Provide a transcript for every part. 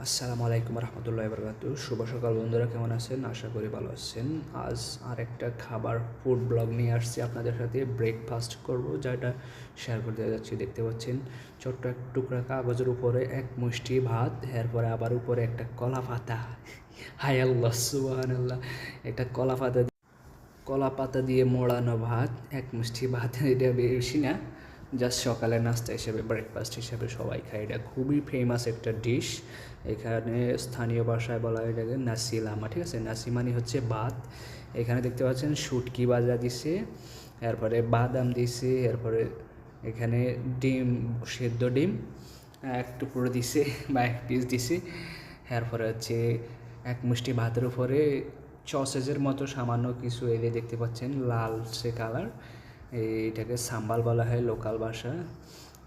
আসসালামু আলাইকুম রহমতুল্লাহি বারাকাতুহু। শুভ সকাল বন্ধুরা, কেমন আছেন? আশা করি ভালো আছেন। আজ আর একটা খাবার ফুড ব্লগ নিয়ে আসছি আপনাদের সাথে। ব্রেকফাস্ট করব, যেটা শেয়ার করতে যাচ্ছি। দেখতে পাচ্ছেন ছোট্ট এক টুকরা কাগজের উপরে এক মুষ্টি ভাত, এরপরে আবার উপরে একটা কলা পাতা। হায় আল্লাহ, সুবহানাল্লাহ! একটা কলা পাতা দিয়ে মোড়ানো ভাত, এক মুষ্টি ভাত। এটা বেশি না, জাস্ট সকালের নাস্তা হিসেবে, ব্রেকফাস্ট হিসেবে সবাই খায়। এটা খুবই ফেমাস একটা ডিশ। এখানে স্থানীয় ভাষায় বলা হয় এটাকে নাসি লামা, ঠিক আছে? নাসি মানে হচ্ছে ভাত। এখানে দেখতে পাচ্ছেন শুটকি ভাজা দিছে, এরপরে বাদাম দিছে, এরপরে এখানে ডিম, সেদ্ধ ডিম এক টুকরো দিছে বা এক পিস দিছে। এরপরে হচ্ছে এক মুষ্টি ভাতের উপরে সসেজের মতো সামান্য কিছু এলে দেখতে পাচ্ছেন লালচে কালার। এইটাকে সাম্বাল বলা হয় লোকাল ভাষা।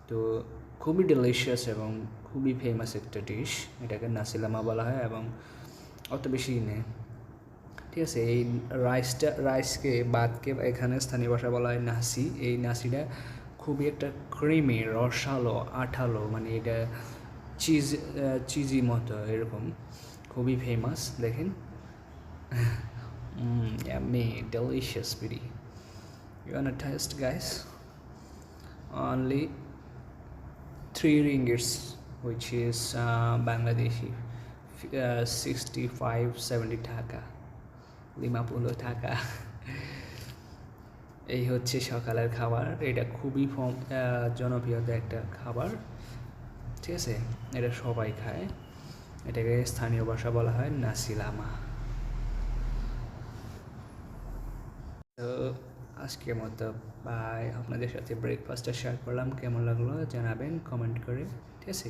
তো খুবই ডেলিশিয়াস এবং খুবই ফেমাস একটা ডিশ। এটাকে নাসিলামা বলা হয় এবং অত বেশি নেই, ঠিক আছে? এই রাইসকে ভাতকে এখানে স্থানীয় ভাষায় বলা হয় নাসি। এই নাসিটা খুবই একটা ক্রিমি, রসালো, আঠালো, মানে এটা চিজি মতো এরকম, খুবই ফেমাস। দেখেন, yummy, delicious, pretty. You wanna taste, guys? Only 3 ringgits, which is Bangladeshi 65-70 টাকা, 50 টাকা। এই হচ্ছে সকালের খাবার। এটা খুবই জনপ্রিয়তা একটা খাবার, ঠিক আছে? এটা সবাই খায়। এটাকে স্থানীয় ভাষা বলা হয় নাসিলামা। তো আজকের মতো বাই। আপনাদের সাথে ব্রেকফাস্টটা শেয়ার করলাম, কেমন লাগলো জানাবেন কমেন্ট করে, ঠিক আছে?